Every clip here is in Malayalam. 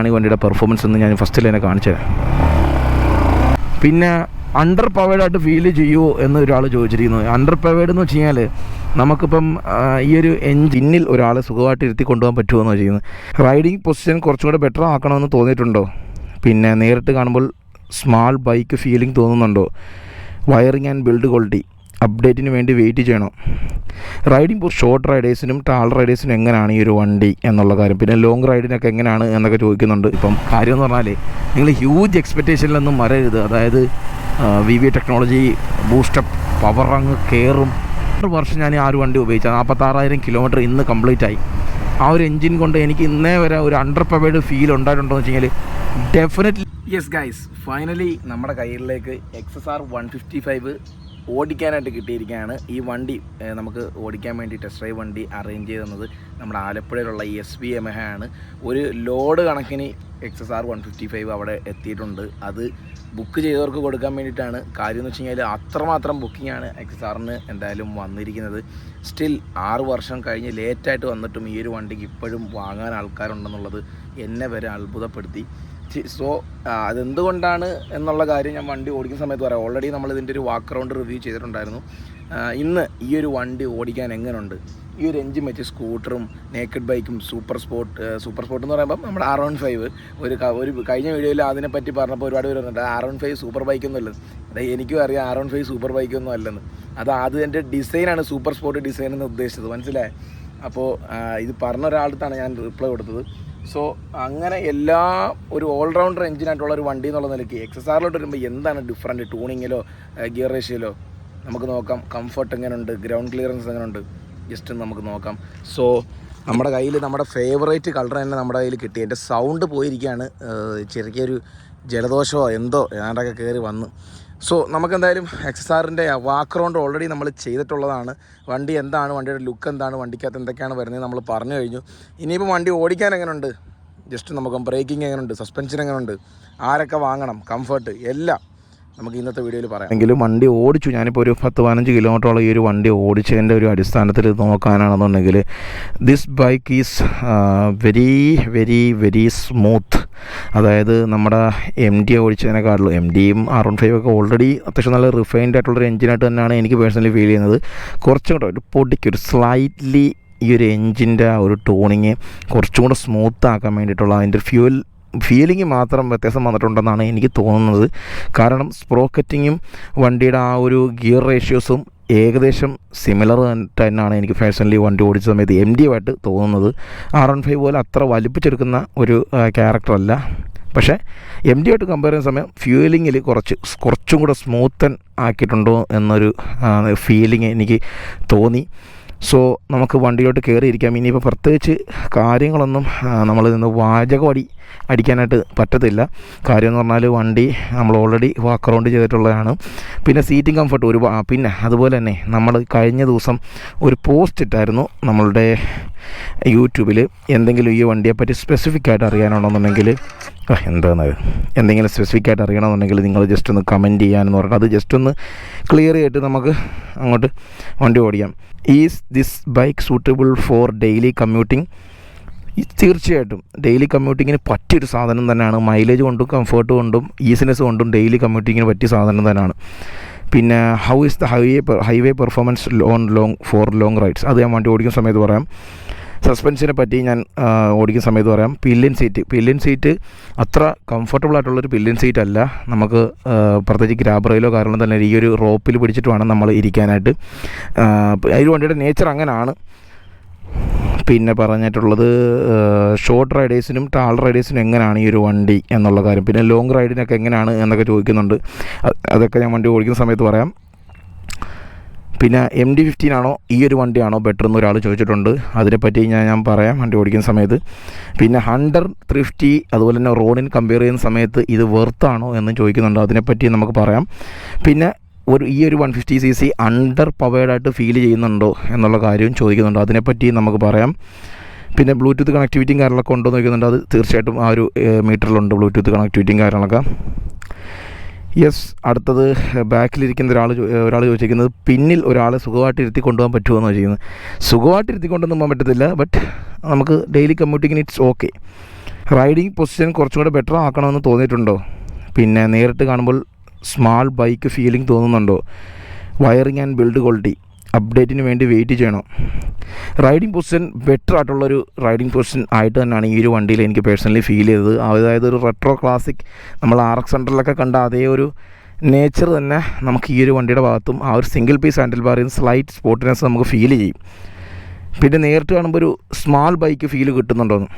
ആണ് ഈ വണ്ടിയുടെ പെർഫോമൻസ് എന്ന് ഞാൻ ഫസ്റ്റിൽ തന്നെ കാണിച്ചത്. പിന്നെ അണ്ടർ പവേഡായിട്ട് ഫീൽ ചെയ്യുമോ എന്ന് ഒരാൾ ചോദിച്ചിരിക്കുന്നത്. അണ്ടർ പവേഡ് എന്ന് വെച്ച് കഴിഞ്ഞാൽ നമുക്കിപ്പം ഈ ഒരു എഞ്ചിനിൽ ഒരാളെ സുഖമായിട്ട് ഇരുത്തി കൊണ്ടുപോകാൻ പറ്റുമോ എന്ന് വെച്ചിരിക്കുന്നത്. റൈഡിങ് പൊസിഷൻ കുറച്ചും കൂടെ ബെറ്റർ ആക്കണമെന്ന് തോന്നിയിട്ടുണ്ടോ? പിന്നെ നേരിട്ട് കാണുമ്പോൾ സ്മാൾ ബൈക്ക് ഫീലിംഗ് തോന്നുന്നുണ്ടോ? വയറിങ് ആൻഡ് ബിൽഡ് ക്വാളിറ്റി അപ്ഡേറ്റിന് വേണ്ടി വെയിറ്റ് ചെയ്യണം. റൈഡിങ് ഷോർട്ട് റൈഡേഴ്സിനും ടാൾ റൈഡേഴ്സിനും എങ്ങനെയാണ് ഈ ഒരു വണ്ടി എന്നുള്ള കാര്യം, പിന്നെ ലോങ് റൈഡിനൊക്കെ എങ്ങനെയാണ് എന്നൊക്കെ ചോദിക്കുന്നുണ്ട്. ഇപ്പം കാര്യം എന്ന് പറഞ്ഞാൽ നിങ്ങൾ ഹ്യൂജ് എക്സ്പെക്റ്റേഷനിലൊന്നും വരരുത്. അതായത് VV ടെക്നോളജി ബൂസ്റ്റപ്പ് പവർ അങ്ങ് കയറും. 6 വർഷം ഞാൻ ആ ഒരു വണ്ടി ഉപയോഗിച്ചത്, 46,000 കിലോമീറ്റർ ഇന്ന് കംപ്ലീറ്റ് ആയി. ആ ഒരു എൻജിൻ കൊണ്ട് എനിക്ക് ഇന്നേ വരെ ഒരു അണ്ടർ പവേഡ് ഫീൽ ഉണ്ടായിട്ടുണ്ടോ എന്ന് വെച്ച് കഴിഞ്ഞാൽ ഡെഫിനറ്റ്ലി യെസ് ഗൈസ്. ഫൈനലി നമ്മുടെ കയ്യിലേക്ക് XSR 155 ഓടിക്കാനായിട്ട് കിട്ടിയിരിക്കുകയാണ്. ഈ വണ്ടി നമുക്ക് ഓടിക്കാൻ വേണ്ടി ടെസ്റ്റ് ഡ്രൈവ് വണ്ടി അറേഞ്ച് ചെയ്ത് തന്നത് നമ്മുടെ ആലപ്പുഴയിലുള്ള SB Yamaha ആണ്. ഒരു ലോഡ് കണക്കിന് XSR 155 അവിടെ എത്തിയിട്ടുണ്ട്. അത് ബുക്ക് ചെയ്തവർക്ക് കൊടുക്കാൻ വേണ്ടിയിട്ടാണ്. കാര്യം എന്ന് വെച്ച് കഴിഞ്ഞാൽ അത്രമാത്രം ബുക്കിംഗാണ് XSRന് എന്തായാലും വന്നിരിക്കുന്നത്. സ്റ്റിൽ 6 വർഷം കഴിഞ്ഞ് ലേറ്റായിട്ട് വന്നിട്ടും ഈ ഒരു വണ്ടിക്ക് ഇപ്പോഴും വാങ്ങാൻ ആൾക്കാരുണ്ടെന്നുള്ളത് എന്നെ വരെ അത്ഭുതപ്പെടുത്തി. സോ അതെന്തുകൊണ്ടാണ് എന്നുള്ള കാര്യം ഞാൻ വണ്ടി ഓടിക്കുന്ന സമയത്ത് പറയാം. ഓൾറെഡി നമ്മളിതിൻ്റെ ഒരു വാക്ക് അറൗണ്ട് റിവ്യൂ ചെയ്തിട്ടുണ്ടായിരുന്നു. ഇന്ന് ഈ ഒരു വണ്ടി ഓടിക്കാൻ എങ്ങനെയുണ്ട്, ഈ ഒരു എഞ്ചിൻ വെച്ച് സ്കൂട്ടറും നേക്കഡ് ബൈക്കും സൂപ്പർ സ്പോർട്ട് എന്ന് പറയുമ്പം നമ്മുടെ R15 ഒരു കഴിഞ്ഞ വീഡിയോയിൽ അതിനെപ്പറ്റി പറഞ്ഞപ്പോൾ ഒരുപാട് പേര് പറഞ്ഞിട്ട് R15 സൂപ്പർ ബൈക്കൊന്നും അല്ലെന്ന്. അതായത് എനിക്കും അറിയാം R15 സൂപ്പർ ബൈക്കൊന്നും അല്ലെന്ന്. അതിൻ്റെ ഡിസൈനാണ് സൂപ്പർ സ്പോർട്ട് ഡിസൈൻ എന്ന് ഉദ്ദേശിച്ചത്, മനസ്സിലായി? അപ്പോൾ ഇത് പറഞ്ഞ ഒരാളടുത്താണ് ഞാൻ റിപ്ലൈ കൊടുത്തത്. സോ അങ്ങനെ എല്ലാ ഒരു ഓൾറൗണ്ടർ എഞ്ചിനായിട്ടുള്ള ഒരു വണ്ടി എന്നുള്ള നിലയ്ക്ക് XSRലോട്ട് വരുമ്പോൾ എന്താണ് ഡിഫറൻറ്റ്, ട്യൂണിങ്ങിലോ ഗിയർ റേഷ്യോയിലോ നമുക്ക് നോക്കാം. കംഫർട്ട് എങ്ങനെയുണ്ട്, ഗ്രൗണ്ട് ക്ലിയറൻസ് എങ്ങനെയുണ്ട്, ജസ്റ്റ് നമുക്ക് നോക്കാം. സോ നമ്മുടെ കയ്യിൽ നമ്മുടെ ഫേവറേറ്റ് കളർ തന്നെ നമ്മുടെ കയ്യിൽ കിട്ടി. എൻ്റെ സൗണ്ട് പോയിരിക്കുകയാണ്, ചെറിയൊരു ജലദോഷമോ എന്തോ ഏതാണ്ടൊക്കെ കയറി വന്ന്. സോ നമുക്കെന്തായാലും XSRൻ്റെ വാക്ക് ഓൾറെഡി നമ്മൾ ചെയ്തിട്ടുള്ളതാണ്. വണ്ടി എന്താണ്, വണ്ടിയുടെ ലുക്ക് എന്താണ്, വണ്ടിക്കകത്ത് എന്തൊക്കെയാണ് വരുന്നത് നമ്മൾ പറഞ്ഞു കഴിഞ്ഞു. ഇനിയിപ്പോൾ വണ്ടി ഓടിക്കാൻ എങ്ങനെയുണ്ട് ജസ്റ്റ് നമുക്ക്, ബ്രേക്കിംഗ് എങ്ങനെയുണ്ട്, സസ്പെൻഷൻ എങ്ങനെയുണ്ട്, ആരൊക്കെ വാങ്ങണം, കംഫർട്ട് എല്ലാം നമുക്ക് ഇന്നത്തെ വീഡിയോയിൽ പറയാം. എങ്കിലും വണ്ടി ഓടിച്ചു, ഞാനിപ്പോൾ ഒരു 10-15 കിലോമീറ്ററോളം ഈ ഒരു വണ്ടി ഓടിച്ചതിൻ്റെ ഒരു അടിസ്ഥാനത്തിൽ നോക്കാനാണെന്നുണ്ടെങ്കിൽ this bike is very very very smooth. അതായത് നമ്മുടെ MD ഓടിച്ചതിനെക്കാളും MDയും R15 ഒക്കെ ഓൾറെഡി അത്യാവശ്യം നല്ല റിഫൈൻഡ് ആയിട്ടുള്ളൊരു എഞ്ചിനായിട്ട് തന്നെയാണ് എനിക്ക് പേഴ്സണലി ഫീൽ ചെയ്യുന്നത്. കുറച്ചും കൂടെ ഒരു പൊടിക്ക് ഒരു സ്ലൈറ്റ്ലി ഈ ഒരു എഞ്ചിൻ്റെ ആ ഒരു ടൂണിങ് കുറച്ചും കൂടെ സ്മൂത്ത് ആക്കാൻ വേണ്ടിയിട്ടുള്ള അതിൻ്റെ ഫീലിംഗ് മാത്രം വ്യത്യാസം വന്നിട്ടുണ്ടെന്നാണ് എനിക്ക് തോന്നുന്നത്. കാരണം സ്പ്രോക്കറ്റിങ്ങും വണ്ടിയുടെ ആ ഒരു ഗിയർ റേഷ്യോസും ഏകദേശം സിമിലർ തന്നെയാണ് എനിക്ക് പേഴ്സണലി വണ്ടി ഓടിച്ച സമയത്ത് MDയുമായിട്ട് തോന്നുന്നത്. R15 പോലെ അത്ര വലിപ്പിച്ചെടുക്കുന്ന ഒരു ക്യാരക്ടറല്ല. പക്ഷേ MDയുമായിട്ട് കമ്പയർ ചെയ്യുന്ന സമയം ഫ്യൂലിങ്ങിൽ കുറച്ചും കൂടെ സ്മൂത്തൻ ആക്കിയിട്ടുണ്ടോ എന്നൊരു ഫീലിംഗ് എനിക്ക് തോന്നി. സോ നമുക്ക് വണ്ടിയിലോട്ട് കയറിയിരിക്കാം. ഇനിയിപ്പോൾ പ്രത്യേകിച്ച് കാര്യങ്ങളൊന്നും നമ്മളിൽ നിന്ന് വാചകം അടിക്കാനായിട്ട് പറ്റത്തില്ല. കാര്യം എന്ന് പറഞ്ഞാൽ വണ്ടി നമ്മൾ ഓൾറെഡി വാക്ക് അറൗണ്ട് ചെയ്തിട്ടുള്ളതാണ്. പിന്നെ സീറ്റിംഗ് കംഫർട്ട് പിന്നെ അതുപോലെ തന്നെ നമ്മൾ കഴിഞ്ഞ ദിവസം ഒരു പോസ്റ്റ് ഇട്ടായിരുന്നു നമ്മളുടെ യൂട്യൂബിൽ. എന്തെങ്കിലും ഈ വണ്ടിയെപ്പറ്റി സ്പെസിഫിക് ആയിട്ട് അറിയാനുണ്ടെന്നുണ്ടെങ്കിൽ എന്തെങ്കിലും സ്പെസിഫിക് ആയിട്ട് അറിയണമെന്നുണ്ടെങ്കിൽ നിങ്ങൾ ജസ്റ്റ് ഒന്ന് കമൻറ്റ് ചെയ്യാനെന്ന് പറഞ്ഞാൽ അത് ജസ്റ്റ് ഒന്ന് ക്ലിയർ ചെയ്തിട്ട് നമുക്ക് അങ്ങോട്ട് വണ്ടി ഓടിക്കാം. Is this bike suitable for daily commuting? തീർച്ചയായിട്ടും ഡെയിലി കമ്മ്യൂട്ടിങ്ങിന് പറ്റിയൊരു സാധനം തന്നെയാണ്. മൈലേജ് കൊണ്ടും കംഫർട്ട് കൊണ്ടും ഈസിനെസ് കൊണ്ടും ഡെയിലി കമ്മ്യൂട്ടിങ്ങിന് പറ്റിയ സാധനം തന്നെയാണ്. പിന്നെ how is the highway performance for long rides? അത് ഞാൻ വണ്ടി ഓടിക്കുന്ന സമയത്ത് പറയാം. സസ്പെൻഷനെ പറ്റി ഞാൻ ഓടിക്കുന്ന സമയത്ത് പറയാം. പില്ലിയൻ സീറ്റ് അത്ര കംഫർട്ടബിൾ ആയിട്ടുള്ളൊരു പില്ലിയൻ സീറ്റ് അല്ല. നമുക്ക് പ്രത്യേകിച്ച് ഗ്രാബ് റെയിലോ കാരണം തന്നെ ഈ ഒരു റോപ്പിൽ പിടിച്ചിട്ട് വേണം നമ്മൾ ഇരിക്കാനായിട്ട്. ഈ വണ്ടിയുടെ നേച്ചർ അങ്ങനെയാണ്. പിന്നെ പറഞ്ഞിട്ടുള്ളത് ഷോർട്ട് റൈഡേഴ്സിനും ടാൾ റൈഡേഴ്സിനും എങ്ങനെയാണ് ഈ ഒരു വണ്ടി എന്നുള്ള കാര്യം, പിന്നെ ലോങ് റൈഡിനൊക്കെ എങ്ങനെയാണ് എന്നൊക്കെ ചോദിക്കുന്നുണ്ട്. അതൊക്കെ ഞാൻ വണ്ടി ഓടിക്കുന്ന സമയത്ത് പറയാം. പിന്നെ MD-15 ആണോ ഈ ഒരു വണ്ടിയാണോ ബെറ്റർ എന്ന് ഒരാൾ ചോദിച്ചിട്ടുണ്ട്. അതിനെപ്പറ്റി ഞാൻ പറയാം വണ്ടി ഓടിക്കുന്ന സമയത്ത്. പിന്നെ ഹണ്ടർ 350 അതുപോലെ തന്നെ റോഡിന് കമ്പയർ ചെയ്യുന്ന സമയത്ത് ഇത് വെർത്താണോ എന്ന് ചോദിക്കുന്നുണ്ട്. അതിനെപ്പറ്റി നമുക്ക് പറയാം. പിന്നെ ഈ ഒരു 150cc അണ്ടർ പവേഡായിട്ട് ഫീൽ ചെയ്യുന്നുണ്ടോ എന്നുള്ള കാര്യവും ചോദിക്കുന്നുണ്ട്. അതിനെപ്പറ്റി നമുക്ക് പറയാം. പിന്നെ ബ്ലൂടൂത്ത് കണക്ടിവിറ്റിയും കാര്യങ്ങളൊക്കെ ഉണ്ടോ എന്ന് ചോദിക്കുന്നുണ്ട്. അത് തീർച്ചയായിട്ടും ആ ഒരു മീറ്ററിലുണ്ട് ബ്ലൂടൂത്ത് കണക്ടിവിറ്റിയും കാര്യങ്ങളൊക്കെ. യെസ്. അടുത്തത് ബാക്കിലിരിക്കുന്ന ഒരാൾ ചോദിച്ചിരിക്കുന്നത് പിന്നിൽ ഒരാളെ സുഖമായിട്ട് ഇരുത്തി കൊണ്ടുപോകാൻ പറ്റുമോ എന്ന് ചോദിക്കുന്നത്. സുഖമായിട്ട് ഇരുത്തി കൊണ്ടൊന്നും പോകാൻ പറ്റത്തില്ല, ബട്ട് നമുക്ക് ഡെയിലി കമ്മ്യൂട്ടിങ്ങിന് ഇറ്റ്സ് ഓക്കെ. റൈഡിങ് പൊസിഷൻ കുറച്ചും കൂടെ ബെറ്റർ ആക്കണമെന്ന് തോന്നിയിട്ടുണ്ടോ? പിന്നെ നേരിട്ട് കാണുമ്പോൾ സ്മാൾ ബൈക്ക് ഫീലിംഗ് തോന്നുന്നുണ്ടോ? വയറിങ് ആൻഡ് ബിൽഡ് ക്വാളിറ്റി അപ്ഡേറ്റിന് വേണ്ടി വെയിറ്റ് ചെയ്യണം. റൈഡിങ് പൊസിഷൻ ബെറ്റർ ആയിട്ടുള്ളൊരു റൈഡിങ് പൊസിഷൻ ആയിട്ട് തന്നെയാണ് ഈ ഒരു വണ്ടിയിൽ എനിക്ക് പേഴ്സണലി ഫീൽ ചെയ്തത്. അതായത് ഒരു റെട്രോ ക്ലാസിക് നമ്മൾ RX സെൻറ്ററിലൊക്കെ കണ്ട അതേ ഒരു നേച്ചർ തന്നെ നമുക്ക് ഈ ഒരു വണ്ടിയുടെ ഭാഗത്തും ആ ഒരു സിംഗിൾ പീസ് ഹാൻഡിൽ ബാറിൽ സ്ലൈറ്റ് സ്പോർട്ടിനെസ് നമുക്ക് ഫീൽ ചെയ്യും. പിന്നെ നേരിട്ട് കാണുമ്പോൾ ഒരു സ്മാൾ ബൈക്ക് ഫീൽ കിട്ടുന്നുണ്ടോന്ന്,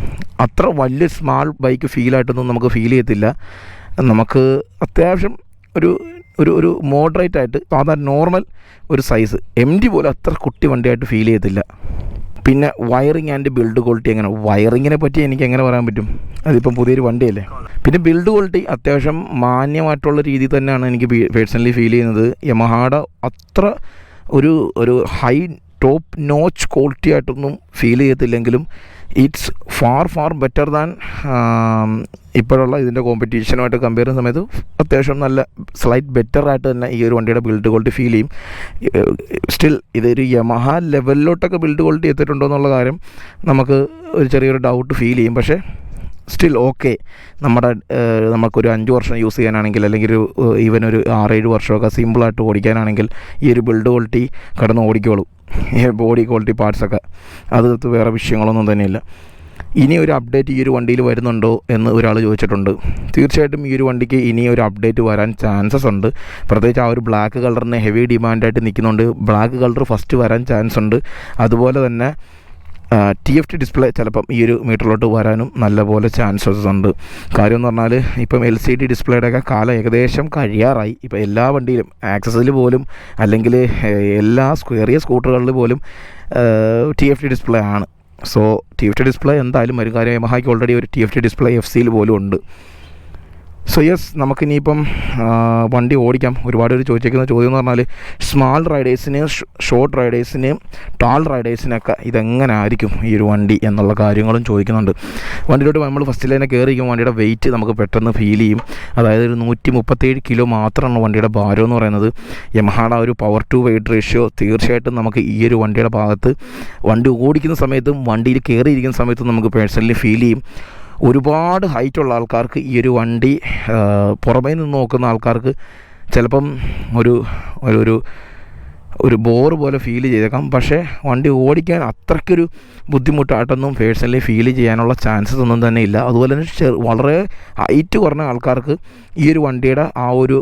അത്ര വലിയ സ്മാൾ ബൈക്ക് ഫീലായിട്ടൊന്നും നമുക്ക് ഫീൽ ചെയ്യത്തില്ല. നമുക്ക് അത്യാവശ്യം ഒരു ഒരു ഒരു മോഡറേറ്റ് ആയിട്ട് സാധാരണ നോർമൽ ഒരു സൈസ് MT പോലെ അത്ര കുട്ടി വണ്ടിയായിട്ട് ഫീൽ ചെയ്യത്തില്ല. പിന്നെ വയറിങ് ആൻഡ് ബിൽഡ് ക്വാളിറ്റി എങ്ങനെ? വയറിങ്ങിനെ പറ്റി എനിക്ക് എങ്ങനെ പറയാൻ പറ്റും, അതിപ്പം പുതിയൊരു വണ്ടിയല്ലേ. പിന്നെ ബിൽഡ് ക്വാളിറ്റി അത്യാവശ്യം മാന്യമായിട്ടുള്ള രീതിയിൽ തന്നെയാണ് എനിക്ക് പേഴ്സണലി ഫീൽ ചെയ്യുന്നത്. യമഹായുടെ അത്ര ഒരു ഒരു ഹൈ ടോപ്പ് നോച്ച് ക്വാളിറ്റി ആയിട്ടൊന്നും ഫീൽ ചെയ്യത്തില്ലെങ്കിലും ഇറ്റ്സ് ഫാർ ബെറ്റർ ദാൻ ഇപ്പോഴുള്ള ഇതിൻ്റെ കോമ്പറ്റീഷനുമായിട്ട് കമ്പയർ ചെയ്യുന്ന സമയത്ത് അത്യാവശ്യം നല്ല സ്ലൈറ്റ് ബെറ്റർ ആയിട്ട് തന്നെ ഈ ഒരു വണ്ടിയുടെ ബിൽഡ് ക്വാളിറ്റി ഫീൽ ചെയ്യും. സ്റ്റിൽ ഇതൊരു യമഹ ലെവലിലോട്ടൊക്കെ ബിൽഡ് ക്വാളിറ്റി എത്തിയിട്ടുണ്ടോ എന്നുള്ള കാര്യം നമുക്ക് ഒരു ചെറിയൊരു ഡൗട്ട് ഫീൽ ചെയ്യും. പക്ഷേ സ്റ്റിൽ ഓക്കെ, നമുക്കൊരു 5 വർഷം യൂസ് ചെയ്യാനാണെങ്കിൽ അല്ലെങ്കിൽ ഒരു ഈവൻ ഒരു 6-7 വർഷമൊക്കെ സിമ്പിളായിട്ട് ഓടിക്കാനാണെങ്കിൽ ഈ ഒരു ബിൽഡ് ക്വാളിറ്റി കടന്ന് ഓടിക്കോളും. ബോഡി ക്വാളിറ്റി പാർട്സൊക്കെ അത് വേറെ വിഷയങ്ങളൊന്നും തന്നെയില്ല. ഇനി ഒരു അപ്ഡേറ്റ് ഈ ഒരു വണ്ടിയിൽ വരുന്നുണ്ടോ എന്ന് ഒരാൾ ചോദിച്ചിട്ടുണ്ട്. തീർച്ചയായിട്ടും ഈ ഒരു വണ്ടിക്ക് ഇനി ഒരു അപ്ഡേറ്റ് വരാൻ ചാൻസസ് ഉണ്ട്. പ്രത്യേകിച്ച് ആ ഒരു ബ്ലാക്ക് കളറിന് ഹെവി ഡിമാൻഡായിട്ട് നിൽക്കുന്നുണ്ട്. ബ്ലാക്ക് കളർ ഫസ്റ്റ് വരാൻ ചാൻസ് ഉണ്ട്. അതുപോലെ തന്നെ TFT ഡിസ്പ്ലേ ചിലപ്പം ഈ ഒരു മീറ്ററിലോട്ട് വരാനും നല്ലപോലെ ചാൻസസ് ഉണ്ട്. കാര്യം എന്ന് പറഞ്ഞാൽ ഇപ്പം LCD ഡിസ്പ്ലേയുടെയൊക്കെ കാലം ഏകദേശം കഴിയാറായി. ഇപ്പോൾ എല്ലാ വണ്ടിയിലും ആക്സസിൽ പോലും അല്ലെങ്കിൽ എല്ലാ ചെറിയ സ്കൂട്ടറുകളിൽ പോലും TFT ഡിസ്പ്ലേ ആണ്. സോ TFT ഡിസ്പ്ലേ എന്തായാലും വരും. കാര്യം യമഹായ്ക്ക് ഓൾറെഡി ഒരു TFT ഡിസ്പ്ലേ FCയിൽ പോലും ഉണ്ട്. സോ യെസ്, നമുക്കിനിയിപ്പം വണ്ടി ഓടിക്കാം. ഒരുപാട് പേര് ചോദിച്ചേക്കുന്ന ചോദ്യം എന്ന് പറഞ്ഞാൽ സ്മാൾ റൈഡേഴ്സിന്, ഷോർട്ട് റൈഡേഴ്സിന്, ടാൾ റൈഡേഴ്സിനൊക്കെ ഇതെങ്ങനെ ആയിരിക്കും ഈ ഒരു വണ്ടി എന്നുള്ള കാര്യങ്ങളും ചോദിക്കുന്നുണ്ട്. വണ്ടിയിലോട്ട് നമ്മൾ ഫസ്റ്റിൽ തന്നെ കയറിയിരിക്കും. വണ്ടിയുടെ വെയിറ്റ് നമുക്ക് പെട്ടെന്ന് ഫീൽ ചെയ്യും. അതായത് ഒരു 137 കിലോ മാത്രമാണ് വണ്ടിയുടെ ഭാരം എന്ന് പറയുന്നത്. യമഹായുടെ ഒരു പവർ ടു വെയിറ്റ് റേഷ്യോ തീർച്ചയായിട്ടും നമുക്ക് ഈ ഒരു വണ്ടിയുടെ ഭാഗത്ത് വണ്ടി ഓടിക്കുന്ന സമയത്തും വണ്ടിയിൽ കയറിയിരിക്കുന്ന സമയത്തും നമുക്ക് പേഴ്സണലി ഫീൽ ചെയ്യും. ഒരുപാട് ഹൈറ്റുള്ള ആൾക്കാർക്ക് ഈ ഒരു വണ്ടി പുറമേ നിന്ന് നോക്കുന്ന ആൾക്കാർക്ക് ചിലപ്പം ഒരു ഒരു ഒരു ബോർ പോലെ ഫീൽ ചെയ്തേക്കാം. പക്ഷേ വണ്ടി ഓടിക്കാൻ അത്രയ്ക്കൊരു ബുദ്ധിമുട്ടായിട്ടൊന്നും പേഴ്സണലി ഫീൽ ചെയ്യാനുള്ള ചാൻസസ് ഒന്നും തന്നെ ഇല്ല. അതുപോലെ തന്നെ വളരെ ഹൈറ്റ് കുറഞ്ഞ ആൾക്കാർക്ക് ഈ ഒരു വണ്ടിയുടെ ആ ഒരു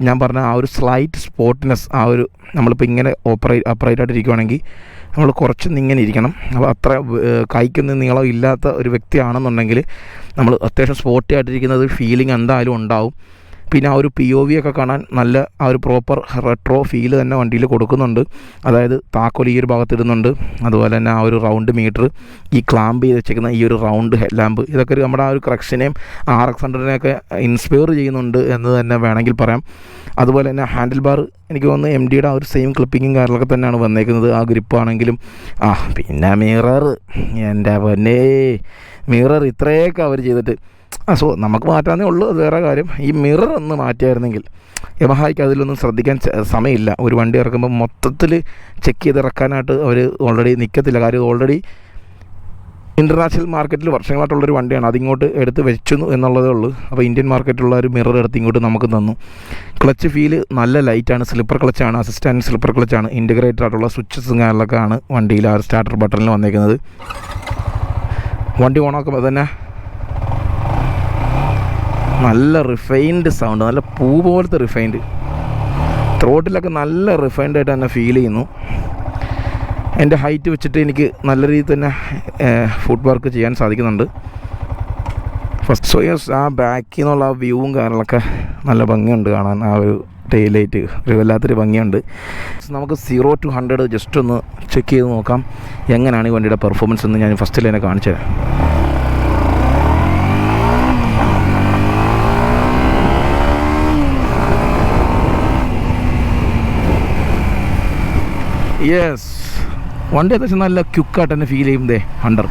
ഞാൻ പറഞ്ഞ ആ ഒരു സ്ലൈറ്റ് സ്പോർട്ടിനെസ്, ആ ഒരു നമ്മളിപ്പോൾ ഇങ്ങനെ അപ്രൈറ്റ് ആയിട്ടിരിക്കുകയാണെങ്കിൽ നമ്മൾ കുറച്ചൊന്നും ഇങ്ങനെ ഇരിക്കണം. അപ്പോൾ അത്ര കൈക്കൊന്നും നീളം ഇല്ലാത്ത ഒരു വ്യക്തിയാണെന്നുണ്ടെങ്കിൽ നമ്മൾ അത്യാവശ്യം സ്പോർട്ടി ആയിട്ടിരിക്കുന്നത് ഫീലിംഗ് എന്തായാലും ഉണ്ടാവും. പിന്നെ ആ ഒരു POV ഒക്കെ കാണാൻ നല്ല ആ ഒരു പ്രോപ്പർ റെട്രോ ഫീല് തന്നെ വണ്ടിയിൽ കൊടുക്കുന്നുണ്ട്. അതായത് താക്കോൽ ഈ ഒരു ഭാഗത്തിടുന്നുണ്ട്. അതുപോലെ തന്നെ ആ ഒരു റൗണ്ട് മീറ്റർ, ഈ ക്ലാമ്പ് ചെയ്ത് വെച്ചേക്കുന്ന ഈ ഒരു റൗണ്ട് ഹെഡ് ലാമ്പ്, ഇതൊക്കെ നമ്മുടെ ആ ഒരു കറക്ഷനെയും RX 100-നെയൊക്കെ ഇൻസ്പയർ ചെയ്യുന്നുണ്ട് എന്ന് തന്നെ വേണമെങ്കിൽ പറയാം. അതുപോലെ തന്നെ ഹാൻഡിൽ ബാർ എനിക്ക് തോന്നുന്നു MDയുടെ ആ ഒരു സെയിം ക്ലിപ്പിങ്ങും കാര്യങ്ങളൊക്കെ തന്നെയാണ് വന്നേക്കുന്നത്. ആ ഗ്രിപ്പാണെങ്കിലും പിന്നെ മിറർ, എൻ്റെ പൊന്നേ മിറർ ഇത്രയൊക്കെ അവർ ചെയ്തിട്ട് സോ നമുക്ക് മാറ്റാനേ ഉള്ളൂ, അത് വേറെ കാര്യം. ഈ മിറർ ഒന്ന് മാറ്റിയായിരുന്നെങ്കിൽ. യമഹായ്ക്ക് അതിലൊന്നും ശ്രദ്ധിക്കാൻ സമയമില്ല. ഒരു വണ്ടി ഇറക്കുമ്പോൾ മൊത്തത്തിൽ ചെക്ക് ചെയ്ത് ഇറക്കാനായിട്ട് അവർ ഓൾറെഡി നിൽക്കത്തില്ല. കാര്യം ഓൾറെഡി ഇൻ്റർനാഷണൽ മാർക്കറ്റിൽ വർഷങ്ങളായിട്ടുള്ളൊരു വണ്ടിയാണ്, അതിങ്ങോട്ട് എടുത്ത് വെച്ചു എന്നുള്ളതേ ഉള്ളൂ. അപ്പോൾ ഇന്ത്യൻ മാർക്കറ്റിലുള്ള ഒരു മിറർ എടുത്ത് ഇങ്ങോട്ട് നമുക്ക് തന്നു. ക്ലച്ച് ഫീല് നല്ല ലൈറ്റാണ്, സ്ലിപ്പർ ക്ലച്ചാണ്, അസിസ്റ്റൻറ്റ് സ്ലിപ്പർ ക്ലച്ചാണ്, ഇൻറ്റഗ്രേറ്റഡ് ആയിട്ടുള്ള സ്വിച്ചസും കാര്യങ്ങളൊക്കെ ആണ് വണ്ടിയിൽ ആ സ്റ്റാർട്ടർ ബട്ടണിൽ വന്നേക്കുന്നത്. വണ്ടി ഓണാക്കുമ്പോൾ തന്നെ നല്ല റിഫൈൻഡ് സൗണ്ട്, നല്ല പൂ പോലത്തെ റിഫൈൻഡ്, ത്രോട്ടിലൊക്കെ നല്ല റിഫൈൻഡ് ആയിട്ട് തന്നെ ഫീൽ ചെയ്യുന്നു. എൻ്റെ ഹൈറ്റ് വെച്ചിട്ട് എനിക്ക് നല്ല രീതിയിൽ തന്നെ ഫുട് വർക്ക് ചെയ്യാൻ സാധിക്കുന്നുണ്ട്. ഫസ്റ്റ് സോയസ് ആ ബാക്കിൽ നിന്നുള്ള ആ വ്യൂവും കാര്യങ്ങളൊക്കെ നല്ല ഭംഗിയുണ്ട് കാണാൻ. ആ ഒരു ടെയിലൈറ്റ് ഒരു വല്ലാത്തൊരു ഭംഗിയുണ്ട്. നമുക്ക് 0 to 100 ജസ്റ്റ് ഒന്ന് ചെക്ക് ചെയ്ത് നോക്കാം എങ്ങനെയാണ് ഈ വണ്ടിയുടെ പെർഫോമൻസ് എന്ന് ഞാൻ ഫസ്റ്റിൽ തന്നെ കാണിച്ചു തരാം. യെസ്, വണ്ടി അത്യാവശ്യം നല്ല ക്യുക്കായിട്ട് തന്നെ ഫീൽ ചെയ്യും. 100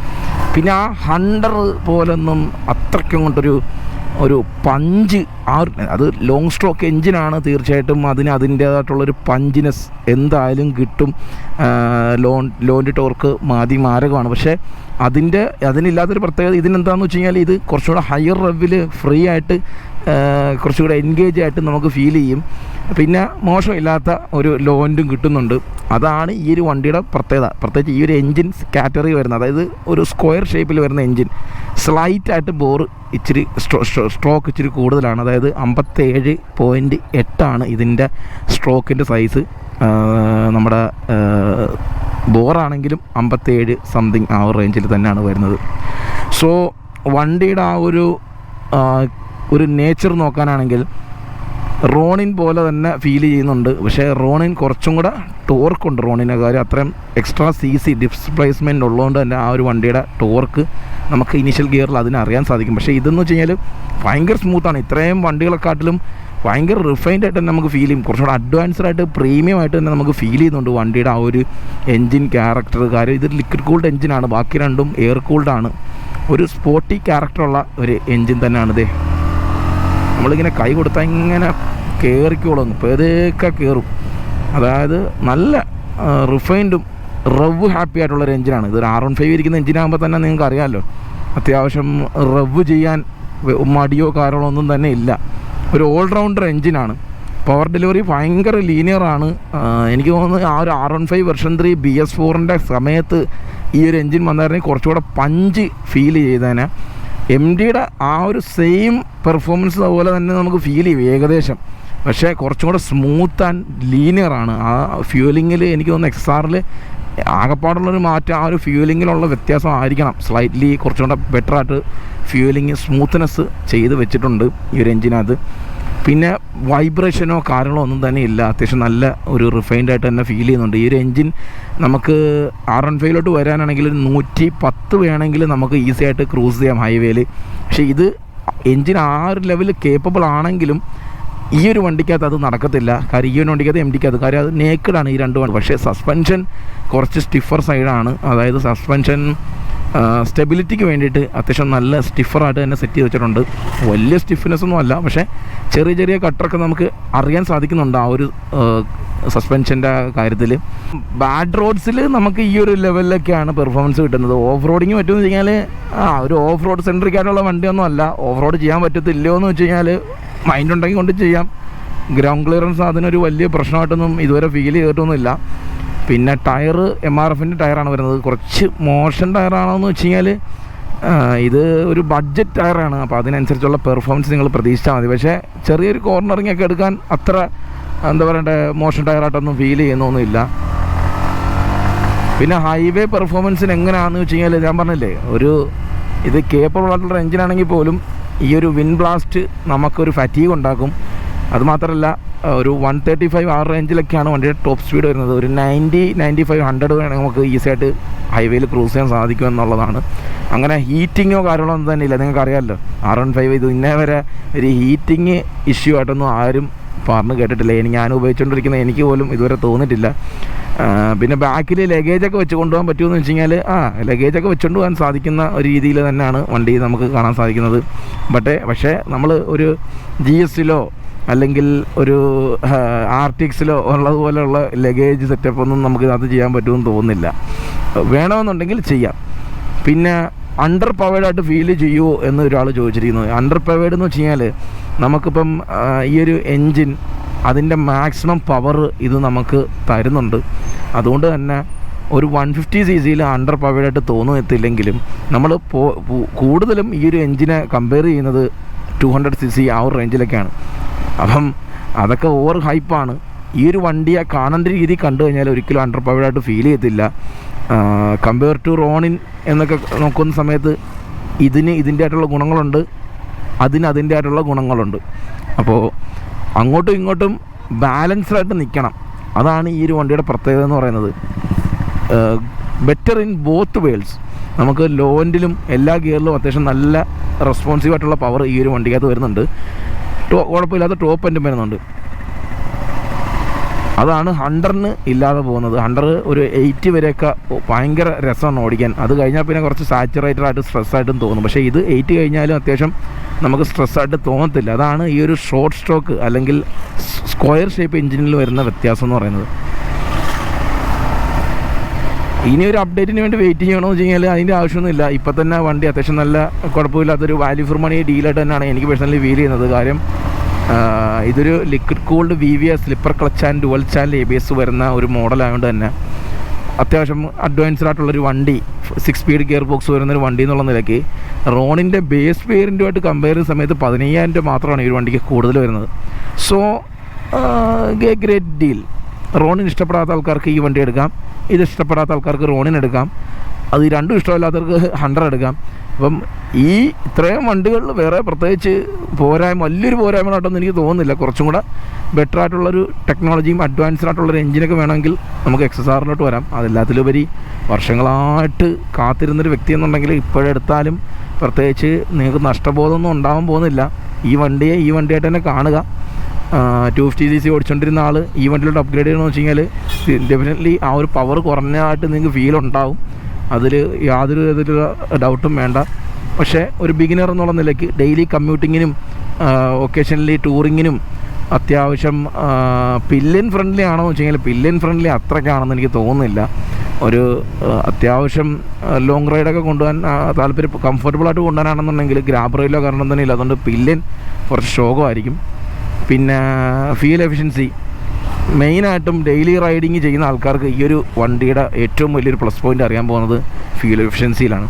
പിന്നെ ആ 100 പോലൊന്നും അത്രയ്ക്കും കൊണ്ടൊരു പഞ്ച് ആ അത് ലോങ് സ്ട്രോക്ക് എൻജിനാണ്, തീർച്ചയായിട്ടും അതിന് അതിൻ്റേതായിട്ടുള്ളൊരു പഞ്ചിനെസ് എന്തായാലും കിട്ടും. ലോൻ്റെ ടോർക്ക് മാരകമാണ്. പക്ഷേ അതിനില്ലാത്തൊരു പ്രത്യേകത ഇതിനെന്താണെന്ന് വെച്ച് കഴിഞ്ഞാൽ ഇത് കുറച്ചുകൂടെ ഹയർ റെവിൽ ഫ്രീ ആയിട്ട് കുറച്ചുകൂടെ എൻഗേജ് ആയിട്ട് നമുക്ക് ഫീൽ ചെയ്യും. പിന്നെ മോശമില്ലാത്ത ഒരു ലോൻറ്റും കിട്ടുന്നുണ്ട്. അതാണ് ഈ ഒരു വണ്ടിയുടെ പ്രത്യേകത. പ്രത്യേകിച്ച് ഈ ഒരു എൻജിൻ കാറ്റഗറി വരുന്നത്, അതായത് ഒരു സ്ക്വയർ ഷേപ്പിൽ വരുന്ന എൻജിൻ, സ്ലൈറ്റായിട്ട് ഇച്ചിരി സ്ട്രോക്ക് ഇച്ചിരി കൂടുതലാണ്. അതായത് 57.8 ഇതിൻ്റെ സ്ട്രോക്കിൻ്റെ സൈസ്. നമ്മുടെ ബോറാണെങ്കിലും 57 സംതിങ് ആ റേഞ്ചിൽ തന്നെയാണ് വരുന്നത്. സോ വണ്ടിയുടെ ആ ഒരു നേച്ചർ നോക്കാനാണെങ്കിൽ റോണിൻ പോലെ തന്നെ ഫീൽ ചെയ്യുന്നുണ്ട്. പക്ഷേ റോണിൻ കുറച്ചും കൂടെ ടോർക്കുണ്ട്. റോണിൻ്റെ കാര്യം അത്രയും എക്സ്ട്രാ CC ഡിസ്പ്ലേസ്മെൻറ്റ് ഉള്ളതുകൊണ്ട് തന്നെ ആ ഒരു വണ്ടിയുടെ ടോർക്ക് നമുക്ക് ഇനീഷ്യൽ ഗിയറിൽ അതിനറിയാൻ സാധിക്കും. പക്ഷേ ഇതെന്ന് വെച്ച് കഴിഞ്ഞാൽ ഭയങ്കര സ്മൂത്താണ്. ഇത്രയും വണ്ടികളെക്കാട്ടിലും ഭയങ്കര റിഫൈൻഡ് ആയിട്ട് തന്നെ നമുക്ക് ഫീൽ ചെയ്യും. കുറച്ചുകൂടെ അഡ്വാൻസ്ഡ് ആയിട്ട് പ്രീമിയം ആയിട്ട് തന്നെ നമുക്ക് ഫീൽ ചെയ്യുന്നുണ്ട് വണ്ടിയുടെ ആ ഒരു എൻജിൻ ക്യാരക്ടർ. കാര്യം ഇത് ലിക്വിഡ് കൂൾഡ് എൻജിനാണ്, ബാക്കി രണ്ടും എയർ കൂൾഡാണ്. ഒരു സ്പോർട്ടി ക്യാരക്ടറുള്ള ഒരു എൻജിൻ തന്നെയാണിത്. നമ്മളിങ്ങനെ കൈ കൊടുത്താൽ ഇങ്ങനെ കയറിക്കോളും, പേതൊക്കെ കയറും. അതായത് നല്ല റിഫൈൻഡും റവ് ഹാപ്പി ആയിട്ടുള്ളൊരു എൻജിനാണ്. ഇതൊരു R15 ഇരിക്കുന്ന എൻജിനാകുമ്പോൾ തന്നെ നിങ്ങൾക്ക് അറിയാമല്ലോ, അത്യാവശ്യം റവ് ചെയ്യാൻ മടിയോ കാര്യങ്ങളോ ഒന്നും തന്നെ ഇല്ല. ഒരു ഓൾറൗണ്ടർ എൻജിനാണ്. പവർ ഡെലിവറി ഭയങ്കര ലീനിയറാണ്. എനിക്ക് തോന്നുന്നത് ആ ഒരു R15 വെർഷൻ 3 BS4-ൻ്റെ സമയത്ത് ഈ ഒരു എൻജിൻ വന്നായിരുന്നെങ്കിൽ കുറച്ചുകൂടെ പഞ്ച് ഫീൽ ചെയ്തേനെ. MDയുടെ ആ ഒരു സെയിം പെർഫോമൻസ് അതുപോലെ തന്നെ നമുക്ക് ഫീൽ ചെയ്യും ഏകദേശം. പക്ഷേ കുറച്ചും കൂടെ സ്മൂത്ത് ആൻഡ് ലീനിയറാണ്. ആ ഫ്യൂലിങ്ങിൽ എനിക്ക് തോന്നുന്നു XR-ൽ ആകെപ്പാടുള്ളൊരു മാറ്റം ആ ഒരു ഫ്യൂലിങ്ങിലുള്ള വ്യത്യാസം ആയിരിക്കണം. സ്ലൈറ്റ്ലി കുറച്ചും കൂടെ ബെറ്ററായിട്ട് ഫ്യൂലിങ് സ്മൂത്ത്നെസ് ചെയ്ത് വെച്ചിട്ടുണ്ട് ഈ ഒരു എൻജിനകത്ത്. പിന്നെ വൈബ്രേഷനോ കാര്യങ്ങളോ ഒന്നും തന്നെ ഇല്ല. അത്യാവശ്യം നല്ല ഒരു റിഫൈൻഡ് ആയിട്ട് തന്നെ ഫീൽ ചെയ്യുന്നുണ്ട്. ഈ ഒരു എൻജിൻ നമുക്ക് R15 വരാനാണെങ്കിൽ 110 വേണമെങ്കിൽ നമുക്ക് ഈസി ആയിട്ട് ക്രൂസ് ചെയ്യാം ഹൈവേയിൽ. പക്ഷേ ഇത് എൻജിൻ ആ ഒരു ലെവലിൽ കേപ്പബിൾ ആണെങ്കിലും ഈ ഒരു വണ്ടിക്കകത്ത് അത് നടക്കത്തില്ല. കാര്യം ഈ ഒരു വണ്ടിക്കകത്ത് MDക്കകത്ത് കാര്യം അത് നേക്കഡാണ് ഈ രണ്ട് വണ്ടി. പക്ഷേ സസ്പെൻഷൻ കുറച്ച് സ്റ്റിഫർ സൈഡാണ്. അതായത് സസ്പെൻഷൻ സ്റ്റെബിലിറ്റിക്ക് വേണ്ടിയിട്ട് അത്യാവശ്യം നല്ല സ്റ്റിഫറായിട്ട് തന്നെ സെറ്റ് ചെയ്ത് വെച്ചിട്ടുണ്ട്. വലിയ സ്റ്റിഫ്നെസ്സൊന്നും അല്ല, പക്ഷേ ചെറിയ ചെറിയ കട്ടറൊക്കെ നമുക്ക് അറിയാൻ സാധിക്കുന്നുണ്ട് ആ ഒരു സസ്പെൻഷൻ്റെ കാര്യത്തിൽ. ബാഡ് റോഡ്സിൽ നമുക്ക് ഈ ഒരു ലെവലിലൊക്കെയാണ് പെർഫോമൻസ് കിട്ടുന്നത്. ഓഫ് റോഡിങ് പറ്റുമെന്ന് വെച്ച് കഴിഞ്ഞാൽ ഒരു ഓഫ് റോഡ് സെൻട്രിക് ആയിട്ടുള്ള വണ്ടിയൊന്നും അല്ല. ഓഫ് റോഡ് ചെയ്യാൻ പറ്റത്തില്ലയോ എന്ന് വെച്ച് കഴിഞ്ഞാൽ മൈൻഡ് ഉണ്ടെങ്കിൽ കൊണ്ട് ചെയ്യാം. ഗ്രൗണ്ട് ക്ലിയറൻസ് അതിനൊരു വലിയ പ്രശ്നമായിട്ടൊന്നും ഇതുവരെ ഫീൽ ചെയ്തിട്ടൊന്നുമില്ല. പിന്നെ ടയർ MRFൻ്റെ ടയറാണ് വരുന്നത്. കുറച്ച് മോശം ടയറാണെന്ന് വെച്ച് കഴിഞ്ഞാൽ ഇത് ഒരു ബഡ്ജറ്റ് ടയറാണ്. അപ്പോൾ അതിനനുസരിച്ചുള്ള പെർഫോമൻസ് നിങ്ങൾ പ്രതീക്ഷിച്ചാൽ മതി. പക്ഷേ ചെറിയൊരു കോർണറിങ് ഒക്കെ എടുക്കാൻ അത്ര എന്താ പറയണ്ടേ മോശം ടയറായിട്ടൊന്നും ഫീൽ ചെയ്യുന്നൊന്നുമില്ല. പിന്നെ ഹൈവേ പെർഫോമൻസിന് എങ്ങനെയാണെന്ന് വെച്ച് കഴിഞ്ഞാൽ ഞാൻ പറഞ്ഞില്ലേ, ഇത് കേപ്പബിൾ ആയിട്ടുള്ള എഞ്ചിനാണെങ്കിൽ പോലും ഈ ഒരു വിൻ ബ്ലാസ്റ്റ് നമുക്കൊരു ഫറ്റീഗ് ഉണ്ടാക്കും. അതുമാത്രമല്ല ഒരു 135 ആ റേഞ്ചിലൊക്കെയാണ് വണ്ടിയുടെ ടോപ്പ് സ്പീഡ് വരുന്നത്. ഒരു 90-95 100 വേണമെങ്കിൽ നമുക്ക് ഈസി ആയിട്ട് ഹൈവേയിൽ ക്രൂസ് ചെയ്യാൻ സാധിക്കും എന്നുള്ളതാണ്. അങ്ങനെ ഹീറ്റിങ്ങോ കാര്യങ്ങളോ ഒന്നും തന്നെ ഇല്ല. നിങ്ങൾക്ക് അറിയാമല്ലോ R15 ഇത് ഇന്നേ വരെ ഒരു ഹീറ്റിങ് ഇഷ്യൂ ആയിട്ടൊന്നും ആരും പറഞ്ഞു കേട്ടിട്ടില്ല. ഞാൻ ഉപയോഗിച്ചുകൊണ്ടിരിക്കുന്ന എനിക്ക് പോലും ഇതുവരെ തോന്നിയിട്ടില്ല. പിന്നെ ബാക്കിൽ ലഗേജൊക്കെ വെച്ച് കൊണ്ടുപോകാൻ പറ്റുമെന്ന് വെച്ച് കഴിഞ്ഞാൽ ലഗേജൊക്കെ വെച്ചുകൊണ്ട് പോകാൻ സാധിക്കുന്ന ഒരു രീതിയിൽ തന്നെയാണ് വണ്ടി നമുക്ക് കാണാൻ സാധിക്കുന്നത്. പക്ഷേ നമ്മൾ ഒരു GS-ലോ അല്ലെങ്കിൽ ഒരു RTX-ലോ ഉള്ളതുപോലെയുള്ള ലഗേജ് സെറ്റപ്പ് ഒന്നും നമുക്ക് അത് ചെയ്യാൻ പറ്റുമെന്ന് തോന്നുന്നില്ല. വേണമെന്നുണ്ടെങ്കിൽ ചെയ്യാം. പിന്നെ അണ്ടർ പവേഡായിട്ട് ഫീൽ ചെയ്യുമോ എന്ന് ഒരാൾ ചോദിച്ചിരിക്കുന്നത്. അണ്ടർ പവേഡ് എന്ന് വെച്ച് കഴിഞ്ഞാൽ നമുക്കിപ്പം ഈ ഒരു എൻജിൻ അതിൻ്റെ മാക്സിമം പവർ ഇത് നമുക്ക് തരുന്നുണ്ട്. അതുകൊണ്ട് തന്നെ ഒരു 150 cc അണ്ടർ പവേഡായിട്ട് തോന്നുന്നില്ലെങ്കിലും നമ്മൾ കൂടുതലും ഈ ഒരു എൻജിനെ കമ്പയർ ചെയ്യുന്നത് 200 cc ആ ഒരു റേഞ്ചിലൊക്കെയാണ്. അപ്പം അതൊക്കെ ഓവർ ഹൈപ്പാണ്. ഈ ഒരു വണ്ടിയെ കാണേണ്ട രീതി കണ്ടു കഴിഞ്ഞാൽ ഒരിക്കലും അണ്ടർ പവേഡായിട്ട് ഫീൽ ചെയ്യത്തില്ല. കമ്പയർ ടു റോണിൻ എന്നൊക്കെ നോക്കുന്ന സമയത്ത് ഇതിൻ്റെ ആയിട്ടുള്ള ഗുണങ്ങളുണ്ട്, അതിൻ്റെ ആയിട്ടുള്ള ഗുണങ്ങളുണ്ട്. അപ്പോൾ അങ്ങോട്ടും ഇങ്ങോട്ടും ബാലൻസ്ഡായിട്ട് നിൽക്കണം. അതാണ് ഈ ഒരു വണ്ടിയുടെ പ്രത്യേകത എന്ന് പറയുന്നത്. Better in both worlds. നമുക്ക് ലോ എൻഡിലും എല്ലാ ഗിയറിലും അത്യാവശ്യം നല്ല റെസ്പോൺസീവായിട്ടുള്ള പവർ ഈ ഒരു വണ്ടിക്കകത്ത് വരുന്നുണ്ട്. കുഴപ്പമില്ലാത്ത ടോപ്പ് എൻഡും വരുന്നുണ്ട്. അതാണ് ഹണ്ടറിന് ഇല്ലാതെ പോകുന്നത്. ഹണ്ടർ ഒരു 80 വരെയൊക്കെ ഭയങ്കര രസമാണ് ഓടിക്കാൻ. അത് കഴിഞ്ഞാൽ പിന്നെ കുറച്ച് സാച്ചുറേറ്റഡായിട്ട് സ്ട്രെസ്സായിട്ടും തോന്നും. പക്ഷേ ഇത് 80 കഴിഞ്ഞാലും അത്യാവശ്യം നമുക്ക് സ്ട്രെസ്സായിട്ട് തോന്നത്തില്ല. അതാണ് ഈ ഒരു ഷോർട്ട് സ്ട്രോക്ക് അല്ലെങ്കിൽ സ്ക്വയർ ഷേപ്പ് എഞ്ചിനിൽ വരുന്ന വ്യത്യാസം എന്ന് പറയുന്നത്. ഇനി ഒരു അപ്ഡേറ്റിന് വേണ്ടി വെയിറ്റ് ചെയ്യണമെന്ന് വെച്ച് കഴിഞ്ഞാൽ അതിൻ്റെ ആവശ്യമൊന്നുമില്ല. ഇപ്പം തന്നെ വണ്ടി അത്യാവശ്യം നല്ല കുഴപ്പമില്ലാത്തൊരു വാല്യൂ ഫോർ മണി ഡീലായിട്ട് തന്നെയാണ് എനിക്ക് പേഴ്സണലി ഫീൽ ചെയ്യുന്നത്. കാര്യം ഇതൊരു liquid cooled VVA slipper clutch and dual channel ABS വരുന്ന ഒരു മോഡലായതുകൊണ്ട് തന്നെ അത്യാവശ്യം അഡ്വാൻസ്ഡ് ആയിട്ടുള്ളൊരു വണ്ടി, 6 സ്പീഡ് ഗിയർ ബോക്സ് വരുന്നൊരു വണ്ടി എന്നുള്ള നിലയ്ക്ക് റോണിൻ്റെ ബേസ് വേരിയൻറ്റുമായിട്ട് കമ്പയർ ചെയ്യുന്ന സമയത്ത് 15,000 രൂപ മാത്രമാണ് ഈ ഒരു വണ്ടിക്ക് കൂടുതൽ വരുന്നത്. So great deal. റോണിന് ഇഷ്ടപ്പെടാത്ത ആൾക്കാർക്ക് ഈ വണ്ടി എടുക്കാം, ഇത് ഇഷ്ടപ്പെടാത്ത ആൾക്കാർക്ക് റോണിന് എടുക്കാം, അത് രണ്ടും ഇഷ്ടമില്ലാത്തവർക്ക് ഹണ്ടർ എടുക്കാം. അപ്പം ഈ ഇത്രയും വണ്ടികളിൽ വേറെ പ്രത്യേകിച്ച് വലിയൊരു പോരായ്മയായിട്ടൊന്നും എനിക്ക് തോന്നുന്നില്ല. കുറച്ചും കൂടെ ബെറ്റർ ആയിട്ടുള്ളൊരു ടെക്നോളജിയും അഡ്വാൻസ്ഡ് ആയിട്ടുള്ളൊരു എഞ്ചിനൊക്കെ വേണമെങ്കിൽ നമുക്ക് XSRലോട്ട് വരാം. അതെല്ലാത്തിലുപരി വർഷങ്ങളായിട്ട് കാത്തിരുന്നൊരു വ്യക്തി എന്നുണ്ടെങ്കിൽ ഇപ്പോഴെടുത്താലും പ്രത്യേകിച്ച് നിങ്ങൾക്ക് നഷ്ടബോധമൊന്നും ഉണ്ടാവാൻ പോകുന്നില്ല. ഈ വണ്ടിയായിട്ട് തന്നെ കാണുക. 250cc ഓടിച്ചുകൊണ്ടിരുന്ന ആൾ ഈ വണ്ടിയിലോട്ട് അപ്ഗ്രേഡ് ചെയ്യണമെന്ന് വെച്ച് കഴിഞ്ഞാൽ ഡെഫിനറ്റ്ലി ആ ഒരു പവർ കുറഞ്ഞതായിട്ട് നിങ്ങൾക്ക് ഫീൽ ഉണ്ടാവും. അതിൽ യാതൊരു വിധത്തിലുള്ള ഡൗട്ടും വേണ്ട. പക്ഷേ ഒരു ബിഗിനർ എന്നുള്ള നിലയ്ക്ക് ഡെയിലി കമ്മ്യൂട്ടിങ്ങിനും ഒക്കേഷനലി ടൂറിങ്ങിനും അത്യാവശ്യം പില്ലിയൻ ഫ്രണ്ട്ലി ആണോ എന്ന് വെച്ച് കഴിഞ്ഞാൽ പില്ലിയൻ ഫ്രണ്ട്ലി അത്രയ്ക്കാണെന്ന് എനിക്ക് തോന്നുന്നില്ല. ഒരു അത്യാവശ്യം ലോങ് റൈഡൊക്കെ കൊണ്ടുപോകാൻ താല്പര്യം കംഫർട്ടബിളായിട്ട് കൊണ്ടുപോകാനാണെന്നുണ്ടെങ്കിൽ ഗ്രാബ് റെയിലോ കാരണം തന്നെ ഇല്ല. അതുകൊണ്ട് പില്ലിയൻ കുറച്ച് ശോകമായിരിക്കും. പിന്നെ ഫ്യൂൽ എഫിഷ്യൻസി മെയിനായിട്ടും ഡെയിലി റൈഡിങ് ചെയ്യുന്ന ആൾക്കാർക്ക് ഈ ഒരു വണ്ടിയുടെ ഏറ്റവും വലിയൊരു പ്ലസ് പോയിൻ്റ് അറിയാൻ പോകുന്നത് ഫ്യൂൽ എഫിഷ്യൻസിയിലാണ്.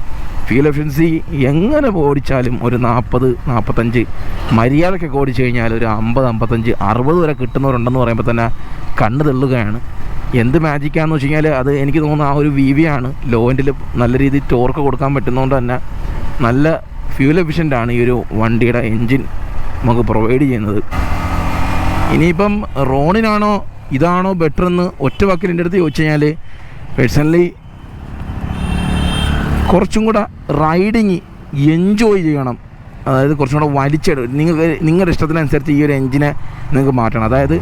ഫ്യൂൽ എഫിഷ്യൻസി എങ്ങനെ ഓടിച്ചാലും ഒരു 40-45 മര്യാദയ്ക്കൊക്കെ ഓടിച്ചു കഴിഞ്ഞാൽ ഒരു 50-55-60 വരെ കിട്ടുന്നവരുണ്ടെന്ന് പറയുമ്പോൾ തന്നെ കണ്ണ് തെള്ളുകയാണ്. എന്ത് മാജിക്കാന്ന് വെച്ച് കഴിഞ്ഞാൽ അത് എനിക്ക് തോന്നുന്നു ആ ഒരു VV ആണ്. ലോ എൻഡിൽ നല്ല രീതിയിൽ ടോർക്ക് കൊടുക്കാൻ പറ്റുന്നതുകൊണ്ട് തന്നെ നല്ല ഫ്യൂൽ എഫിഷ്യൻ്റാണ് ഈ ഒരു വണ്ടിയുടെ എൻജിൻ നമുക്ക് പ്രൊവൈഡ് ചെയ്യുന്നത്. ഇനിയിപ്പം റോണിനാണോ ഇതാണോ ബെറ്റർ എന്ന് ഒറ്റ വാക്കിൽ എൻ്റെ അടുത്ത് ചോദിച്ചു കഴിഞ്ഞാൽ പേഴ്സണലി കുറച്ചും കൂടെ റൈഡിങ് എൻജോയ് ചെയ്യണം. അതായത് കുറച്ചും കൂടെ നിങ്ങളുടെ ഇഷ്ടത്തിനനുസരിച്ച് ഈ ഒരു എൻജിനെ നിങ്ങൾക്ക് മാറ്റണം. അതായത്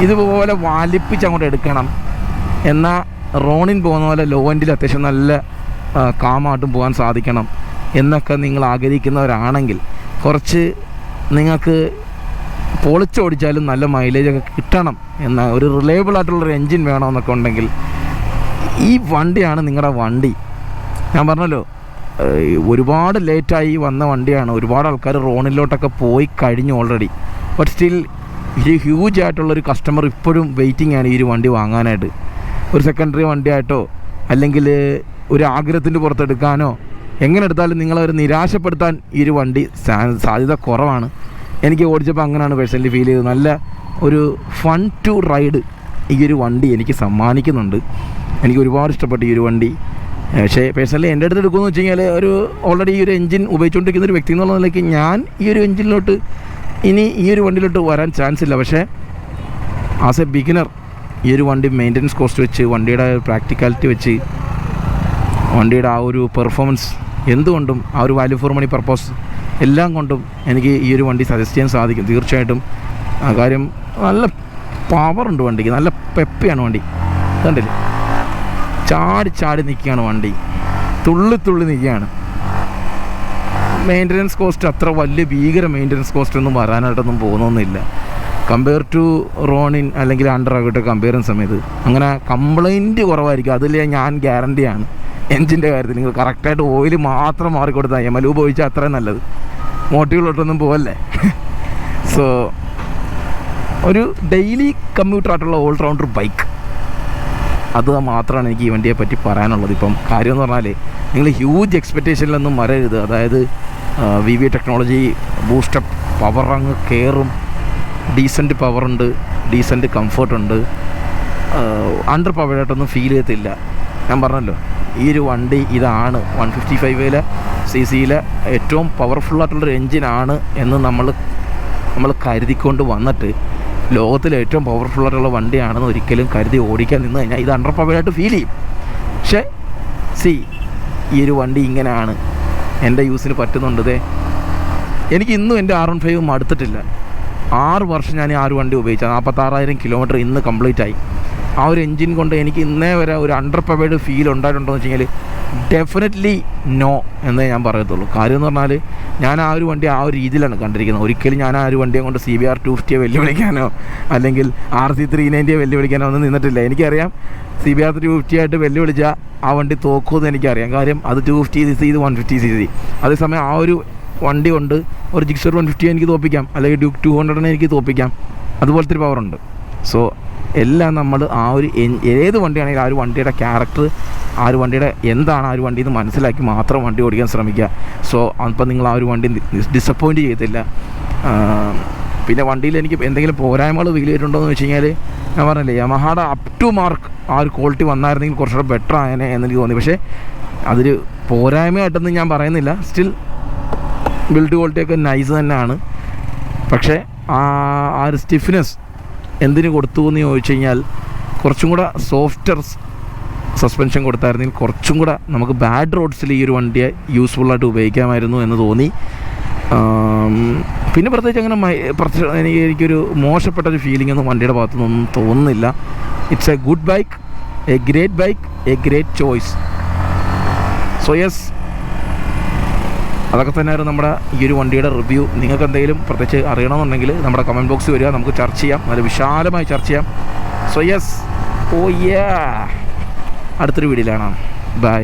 ഇതുപോലെ വലിപ്പിച്ച് അങ്ങോട്ട് എടുക്കണം. എന്നാൽ റോണിൻ പോകുന്ന പോലെ ലോ എൻഡിൽ അത്യാവശ്യം നല്ല കാമായിട്ടും പോകാൻ സാധിക്കണം എന്നൊക്കെ നിങ്ങൾ ആഗ്രഹിക്കുന്നവരാണെങ്കിൽ കുറച്ച് നിങ്ങൾക്ക് പൊളിച്ചോടിച്ചാലും നല്ല മൈലേജൊക്കെ കിട്ടണം എന്ന ഒരു റിലയബിൾ ആയിട്ടുള്ളൊരു എൻജിൻ വേണമെന്നൊക്കെ ഉണ്ടെങ്കിൽ ഈ വണ്ടിയാണ് നിങ്ങളുടെ വണ്ടി. ഞാൻ പറഞ്ഞല്ലോ ഒരുപാട് ലേറ്റായി വന്ന വണ്ടിയാണ്. ഒരുപാട് ആൾക്കാർ റോണിലോട്ടൊക്കെ പോയി കഴിഞ്ഞു ഓൾറെഡി. ബട്ട് സ്റ്റിൽ ഒരു ഹ്യൂജ് ആയിട്ടുള്ളൊരു കസ്റ്റമർ ഇപ്പോഴും വെയിറ്റിംഗ് ആണ് ഈ ഒരു വണ്ടി വാങ്ങാനായിട്ട്. ഒരു സെക്കൻഡറി വണ്ടിയായിട്ടോ അല്ലെങ്കിൽ ഒരു ആഗ്രഹത്തിൻ്റെ പുറത്തെടുക്കാനോ എങ്ങനെ എടുത്താലും നിങ്ങളൊരു നിരാശപ്പെടുത്താൻ ഈ ഒരു വണ്ടി സാധ്യത കുറവാണ്. എനിക്ക് ഓടിച്ചപ്പോൾ അങ്ങനെയാണ് പേഴ്സണലി ഫീൽ ചെയ്തത്. നല്ല ഒരു ഫൺ ടു റൈഡ് ഈ ഒരു വണ്ടി എനിക്ക് സമ്മാനിക്കുന്നുണ്ട്. എനിക്ക് ഒരുപാട് ഇഷ്ടപ്പെട്ടു ഈ ഒരു വണ്ടി. പക്ഷേ പേഴ്സണലി എൻ്റെ അടുത്ത് എടുക്കുമെന്ന് വെച്ച് കഴിഞ്ഞാൽ ഒരു ഓൾറെഡി ഈ ഒരു എൻജിൻ ഉപയോഗിച്ചുകൊണ്ടിരിക്കുന്ന ഒരു വ്യക്തി എന്നുള്ള നിലയ്ക്ക് ഞാൻ ഈ ഒരു എൻജിനിലോട്ട് ഇനി ഈ ഒരു വണ്ടിയിലോട്ട് വരാൻ ചാൻസ് ഇല്ല. പക്ഷേ ആസ് എ ബിഗിനർ ഈ ഒരു വണ്ടി മെയിൻ്റനൻസ് കോസ്റ്റ് വെച്ച് വണ്ടിയുടെ പ്രാക്ടിക്കാലിറ്റി വെച്ച് വണ്ടിയുടെ ആ ഒരു പെർഫോമൻസ് എന്തുകൊണ്ടും ആ ഒരു വാല്യൂ ഫോർ മണി പർപ്പസ് എല്ലാം കൊണ്ടും എനിക്ക് ഈ ഒരു വണ്ടി സജസ്റ്റ് ചെയ്യാൻ സാധിക്കും. തീർച്ചയായിട്ടും ആ കാര്യം നല്ല പവറുണ്ട് വണ്ടിക്ക്, നല്ല പെപ്പിയാണ് വണ്ടി. കണ്ടില്ലേ, ചാടി നിൽക്കുകയാണ് വണ്ടി, തുള്ളി നിൽക്കുകയാണ്. മെയിൻ്റനൻസ് കോസ്റ്റ് അത്ര വലിയ ഭീകര മെയിൻ്റനൻസ് കോസ്റ്റ് ഒന്നും വരാനായിട്ടൊന്നും പോകുന്നൊന്നുമില്ല കമ്പയർ ടു റോണിൻ അല്ലെങ്കിൽ അണ്ടറായിട്ട് കമ്പയർ ചെയ്യുന്ന സമയത്ത്. അങ്ങനെ കംപ്ലൈൻറ്റ് കുറവായിരിക്കും, അതിൽ ഞാൻ ഗ്യാരണ്ടിയാണ്. എൻജിൻ്റെ കാര്യത്തിൽ നിങ്ങൾ കറക്റ്റായിട്ട് ഓയിൽ മാത്രം മാറിക്കൊടുത്താൽ എമലു ഉപയോഗിച്ചാൽ അത്രയും നല്ലത്, മോട്ടീവിലോട്ടൊന്നും പോകല്ലേ. സോ ഒരു ഡെയിലി കമ്മ്യൂട്ടറായിട്ടുള്ള ഓൾ റൗണ്ടർ ബൈക്ക്, അത് മാത്രമാണ് എനിക്ക് ഈ വണ്ടിയെ പറ്റി പറയാനുള്ളത്. ഇപ്പം കാര്യം എന്ന് പറഞ്ഞാൽ നിങ്ങൾ ഹ്യൂജ് എക്സ്പെക്റ്റേഷനിലൊന്നും വരരുത്. അതായത് VV ടെക്നോളജി ബൂസ്റ്റപ്പ് പവർ അങ്ങ് കയറും, ഡീസൻറ്റ് പവറുണ്ട്, ഡീസൻറ്റ് കംഫർട്ടുണ്ട്, അണ്ടർ പവർഡായിട്ടൊന്നും ഫീൽ ചെയ്യത്തില്ല. ഞാൻ പറഞ്ഞല്ലോ ഈ ഒരു വണ്ടി ഇതാണ് 155 cc ഏറ്റവും പവർഫുള്ളായിട്ടുള്ളൊരു എൻജിനാണ് എന്ന് നമ്മൾ കരുതിക്കൊണ്ട് വന്നിട്ട് ലോകത്തിലെ ഏറ്റവും പവർഫുള്ളായിട്ടുള്ള വണ്ടിയാണെന്ന് ഒരിക്കലും കരുതി ഓടിക്കാൻ നിന്ന് കഴിഞ്ഞാൽ ഇത് അണ്ടർ പവർഡായിട്ട് ഫീൽ ചെയ്യും. പക്ഷേ ഈ ഒരു വണ്ടി ഇങ്ങനെയാണ്, എൻ്റെ യൂസിന് പറ്റുന്നുണ്ട്. എനിക്ക് ഇന്നും എൻ്റെ R15 മടുത്തിട്ടില്ല. 6 വർഷം ഞാൻ ആ ഒരു വണ്ടി ഉപയോഗിച്ചത്. 46,000 കിലോമീറ്റർ ഇന്ന് കംപ്ലീറ്റ് ആയി. ആ ഒരു എൻജിൻ കൊണ്ട് എനിക്ക് ഇന്നേ വരെ ഒരു അണ്ടർ പവേഡ് ഫീൽ ഉണ്ടായിട്ടുണ്ടോ എന്ന് വെച്ച് കഴിഞ്ഞാൽ ഡെഫിനറ്റ്ലി നോ എന്നേ ഞാൻ പറയത്തുള്ളൂ. കാര്യം എന്ന് പറഞ്ഞാൽ ഞാൻ ആ ഒരു വണ്ടി ആ ഒരു രീതിയിലാണ് കണ്ടിരിക്കുന്നത്. ഒരിക്കലും ഞാൻ ആ ഒരു വണ്ടിയെ കൊണ്ട് CBR 250 വെല്ലുവിളിക്കാനോ അല്ലെങ്കിൽ RC 390 വെല്ലുവിളിക്കാനോ ഒന്നും നിന്നിട്ടില്ല. എനിക്കറിയാം CBR 250 ആയിട്ട് വെല്ലുവിളിച്ചാൽ ആ വണ്ടി തോക്കുമെന്ന് എനിക്കറിയാം. കാര്യം അത് 250cc, ഇത് 150cc. അതേസമയം ആ ഒരു വണ്ടി കൊണ്ട് ഒരു ജിക്സർ 150 എനിക്ക് തോപ്പിക്കാം, അല്ലെങ്കിൽ ഡ്യൂക്ക് 200 എനിക്ക് തോപ്പിക്കാം. അതുപോലത്തെ ഒരു പവറുണ്ട്. സോ എല്ലാം നമ്മൾ ആ ഒരു ഏത് വണ്ടിയാണെങ്കിലും ആ ഒരു വണ്ടിയുടെ ക്യാരക്ടർ, ആ ഒരു വണ്ടിയുടെ എന്താണ് ആ ഒരു വണ്ടി എന്ന് മനസ്സിലാക്കി മാത്രം വണ്ടി ഓടിക്കാൻ ശ്രമിക്കുക. സോ അപ്പം നിങ്ങൾ ആ ഒരു വണ്ടി ഡിസപ്പോയിൻറ്റ് ചെയ്യത്തില്ല. പിന്നെ വണ്ടിയിൽ എനിക്ക് എന്തെങ്കിലും പോരായ്മകൾ ഫീൽ ചെയ്തിട്ടുണ്ടോ എന്ന് വെച്ച് കഴിഞ്ഞാൽ ഞാൻ പറഞ്ഞില്ലേ, യമഹയുടെ അപ് ടു മാർക്ക് ആ ഒരു ക്വാളിറ്റി വന്നായിരുന്നെങ്കിൽ കുറച്ചുകൂടെ ബെറ്റർ ആയനെ എന്നെനിക്ക് തോന്നി. പക്ഷേ അതൊരു പോരായ്മയായിട്ടൊന്നും ഞാൻ പറയുന്നില്ല. സ്റ്റിൽ ബിൽഡ് ക്വാളിറ്റിയൊക്കെ നൈസ് തന്നെയാണ്. പക്ഷേ ആ ഒരു സ്റ്റിഫ്നെസ് എന്തിനു കൊടുത്തു എന്ന് ചോദിച്ചു കഴിഞ്ഞാൽ കുറച്ചും കൂടെ സോഫ്റ്റർ സസ്പെൻഷൻ കൊടുത്തായിരുന്നെങ്കിൽ കുറച്ചും കൂടെ നമുക്ക് ബാഡ് റോഡ്സിൽ ഈ ഒരു വണ്ടിയെ യൂസ്ഫുള്ളായിട്ട് ഉപയോഗിക്കാമായിരുന്നു എന്ന് തോന്നി. പിന്നെ പ്രത്യേകിച്ച് അങ്ങനെ എനിക്കൊരു മോശപ്പെട്ടൊരു ഫീലിംഗ് ഒന്നും വണ്ടിയുടെ ഭാഗത്തുനിന്നൊന്നും തോന്നുന്നില്ല. It's A good bike, A great bike, A great choice. So yes, അതൊക്കെ തന്നെയായിരുന്നു നമ്മുടെ ഈ ഒരു വണ്ടിയുടെ റിവ്യൂ. നിങ്ങൾക്ക് എന്തെങ്കിലും പ്രത്യേകിച്ച് അറിയണമെന്നുണ്ടെങ്കിൽ നമ്മുടെ കമൻറ്റ് ബോക്സിൽ വരിക, നമുക്ക് ചർച്ച ചെയ്യാം, നല്ല വിശാലമായി ചർച്ച ചെയ്യാം. സോ യെസ്, അടുത്തൊരു വീഡിയോയിലാണ്. ബൈ.